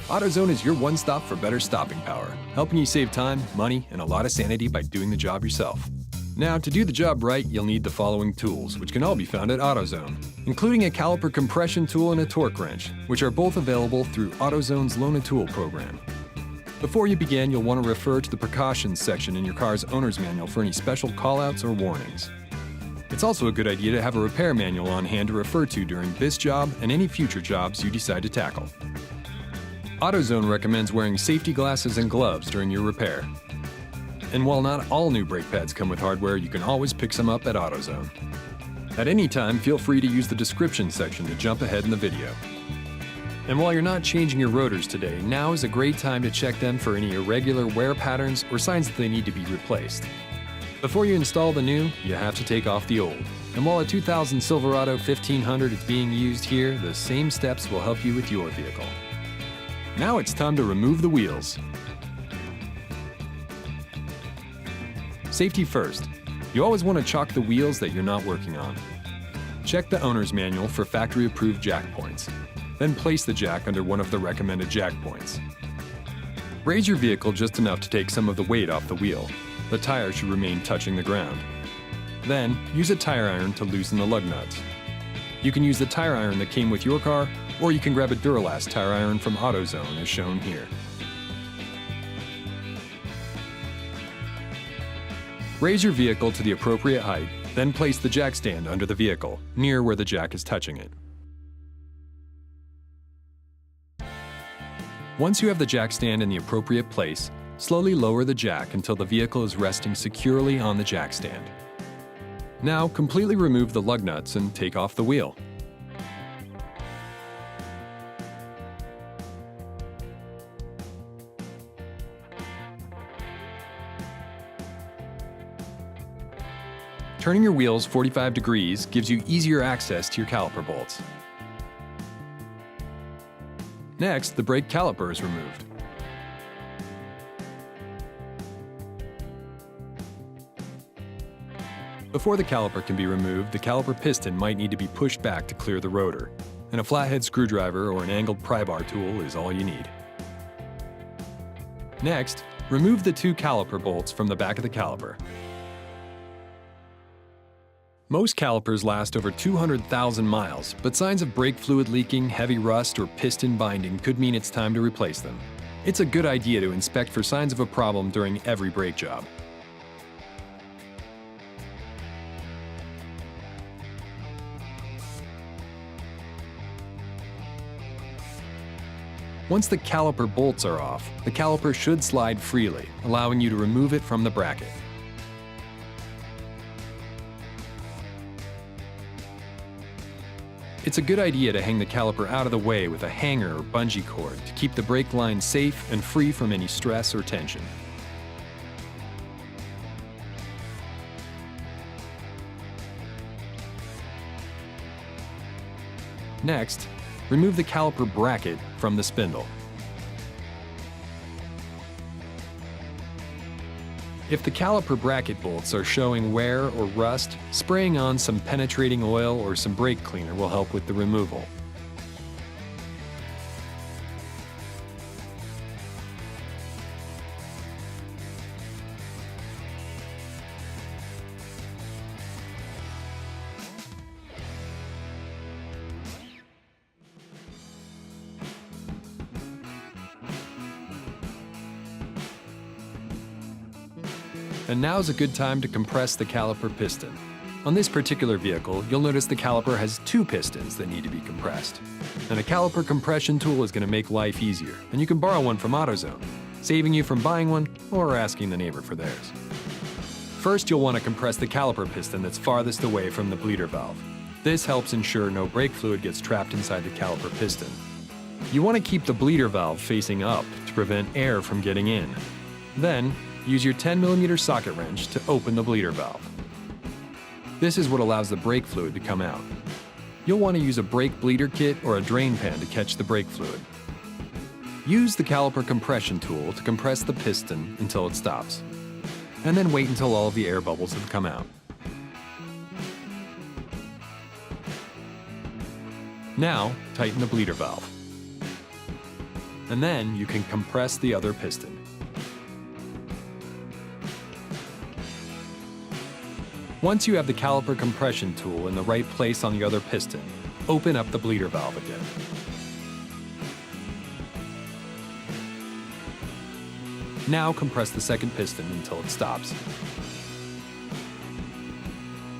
AutoZone is your one stop for better stopping power, helping you save time, money, and a lot of sanity by doing the job yourself. Now, to do the job right, you'll need the following tools, which can all be found at AutoZone, including a Caliper Compression tool and a torque wrench, which are both available through AutoZone's Loan a Tool program. Before you begin, you'll want to refer to the precautions section in your car's owner's manual for any special callouts or warnings. It's also a good idea to have a repair manual on hand to refer to during this job and any future jobs you decide to tackle. AutoZone recommends wearing safety glasses and gloves during your repair. And while not all new brake pads come with hardware, you can always pick some up at AutoZone. At any time, feel free to use the description section to jump ahead in the video. And while you're not changing your rotors today, now is a great time to check them for any irregular wear patterns or signs that they need to be replaced. Before you install the new, you have to take off the old. And while a 2000 Silverado 1500 is being used here, the same steps will help you with your vehicle. Now it's time to remove the wheels. Safety first. You always want to chalk the wheels that you're not working on. Check the owner's manual for factory-approved jack points. Then place the jack under one of the recommended jack points. Raise your vehicle just enough to take some of the weight off the wheel. The tire should remain touching the ground. Then, use a tire iron to loosen the lug nuts. You can use the tire iron that came with your car, or you can grab a Duralast tire iron from AutoZone as shown here. Raise your vehicle to the appropriate height, then place the jack stand under the vehicle, near where the jack is touching it. Once you have the jack stand in the appropriate place, slowly lower the jack until the vehicle is resting securely on the jack stand. Now, completely remove the lug nuts and take off the wheel. Turning your wheels 45 degrees gives you easier access to your caliper bolts. Next, the brake caliper is removed. Before the caliper can be removed, the caliper piston might need to be pushed back to clear the rotor, and a flathead screwdriver or an angled pry bar tool is all you need. Next, remove the two caliper bolts from the back of the caliper. Most calipers last over 200,000 miles, but signs of brake fluid leaking, heavy rust, or piston binding could mean it's time to replace them. It's a good idea to inspect for signs of a problem during every brake job. Once the caliper bolts are off, the caliper should slide freely, allowing you to remove it from the bracket. It's a good idea to hang the caliper out of the way with a hanger or bungee cord to keep the brake line safe and free from any stress or tension. Next, remove the caliper bracket from the spindle. If the caliper bracket bolts are showing wear or rust, spraying on some penetrating oil or some brake cleaner will help with the removal. And now's a good time to compress the caliper piston. On this particular vehicle, you'll notice the caliper has two pistons that need to be compressed. And a Caliper Compression tool is going to make life easier, and you can borrow one from AutoZone, saving you from buying one or asking the neighbor for theirs. First, you'll want to compress the caliper piston that's farthest away from the bleeder valve. This helps ensure no brake fluid gets trapped inside the caliper piston. You want to keep the bleeder valve facing up to prevent air from getting in. Then, use your 10mm socket wrench to open the bleeder valve. This is what allows the brake fluid to come out. You'll want to use a brake bleeder kit or a drain pan to catch the brake fluid. Use the Caliper Compression tool to compress the piston until it stops, and then wait until all of the air bubbles have come out. Now, tighten the bleeder valve. and then you can compress the other piston. Once you have the caliper compression tool in the right place on the other piston, open up the bleeder valve again. Now compress the second piston until it stops.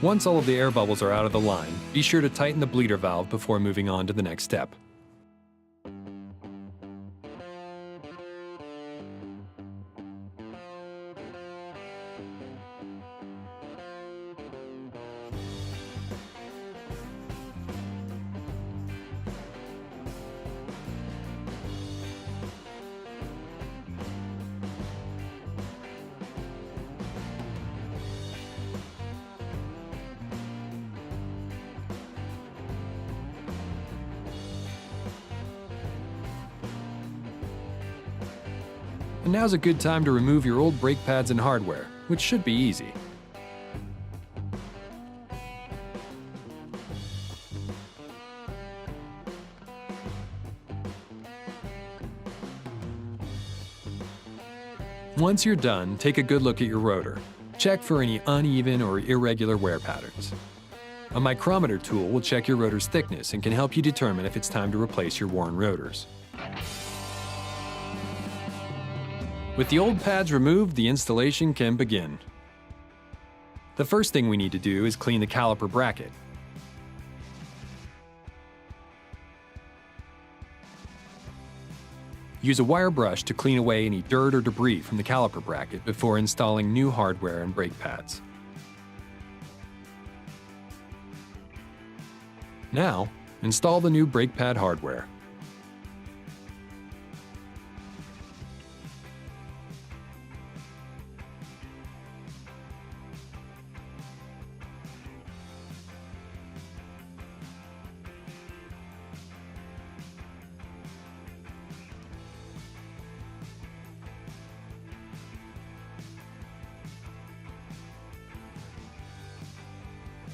Once all of the air bubbles are out of the line, be sure to tighten the bleeder valve before moving on to the next step. And now's a good time to remove your old brake pads and hardware, which should be easy. Once you're done, take a good look at your rotor. Check for any uneven or irregular wear patterns. A micrometer tool will check your rotor's thickness and can help you determine if it's time to replace your worn rotors. With the old pads removed, the installation can begin. The first thing we need to do is clean the caliper bracket. Use a wire brush to clean away any dirt or debris from the caliper bracket before installing new hardware and brake pads. Now, install the new brake pad hardware.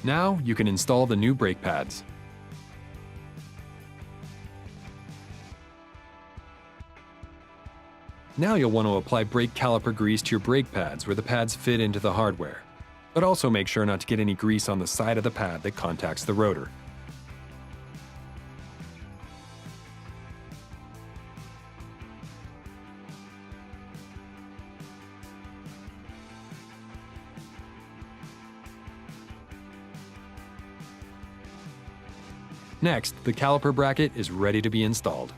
Now you can install the new brake pads. Now you'll want to apply brake caliper grease to your brake pads where the pads fit into the hardware, but also make sure not to get any grease on the side of the pad that contacts the rotor. Next, the caliper bracket is ready to be installed.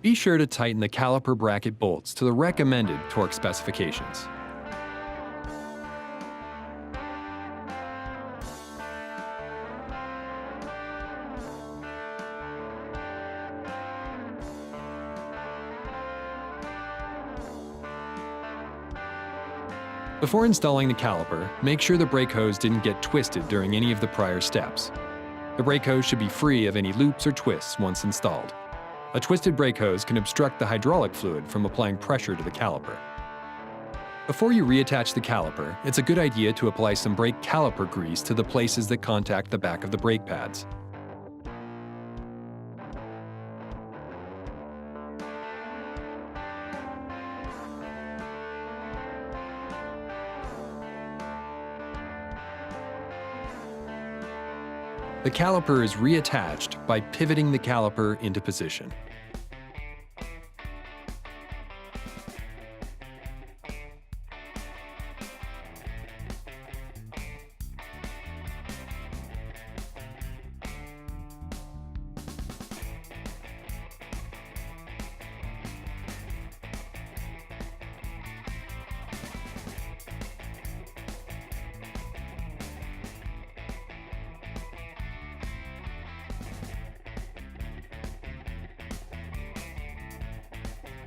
Be sure to tighten the caliper bracket bolts to the recommended torque specifications. Before installing the caliper, make sure the brake hose didn't get twisted during any of the prior steps. The brake hose should be free of any loops or twists once installed. A twisted brake hose can obstruct the hydraulic fluid from applying pressure to the caliper. Before you reattach the caliper, it's a good idea to apply some brake caliper grease to the places that contact the back of the brake pads. The caliper is reattached by pivoting the caliper into position.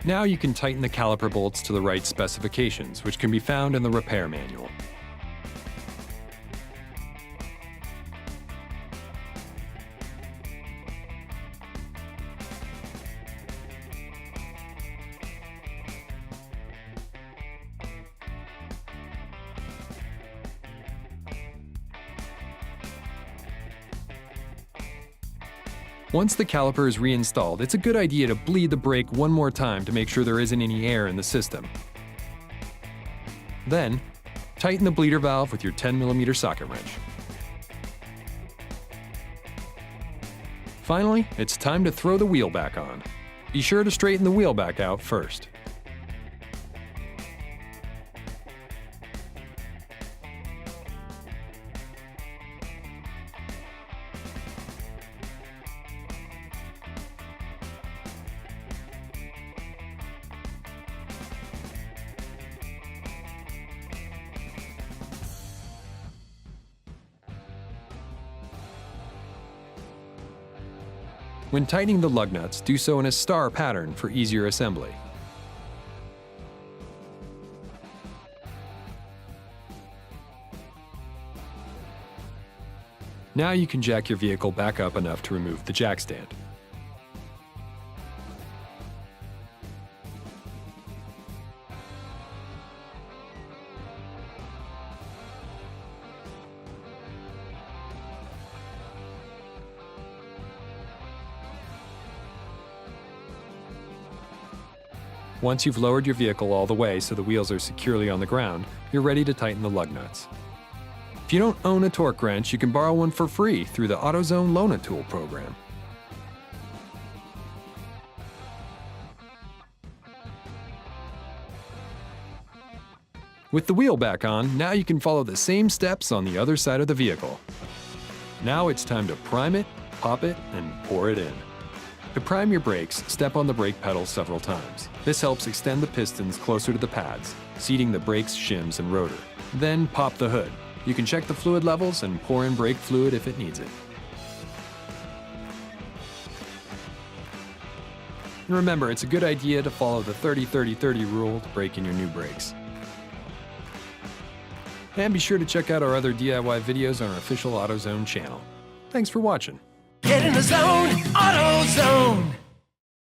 Now you can tighten the caliper bolts to the right specifications, which can be found in the repair manual. Once the caliper is reinstalled, it's a good idea to bleed the brake one more time to make sure there isn't any air in the system. Then, tighten the bleeder valve with your 10mm socket wrench. Finally, it's time to throw the wheel back on. Be sure to straighten the wheel back out first. When tightening the lug nuts, do so in a star pattern for easier assembly. Now you can jack your vehicle back up enough to remove the jack stand. Once you've lowered your vehicle all the way so the wheels are securely on the ground, you're ready to tighten the lug nuts. If you don't own a torque wrench, you can borrow one for free through the AutoZone Loan-A-Tool program. With the wheel back on, now you can follow the same steps on the other side of the vehicle. Now it's time to prime it, pop it, and pour it in. To prime your brakes, step on the brake pedal several times. This helps extend the pistons closer to the pads, seating the brakes, shims, and rotor. Then pop the hood. You can check the fluid levels and pour in brake fluid if it needs it. And remember, it's a good idea to follow the 30-30-30 rule to brake in your new brakes. And be sure to check out our other DIY videos on our official AutoZone channel. Thanks for watching. Get in the zone, AutoZone.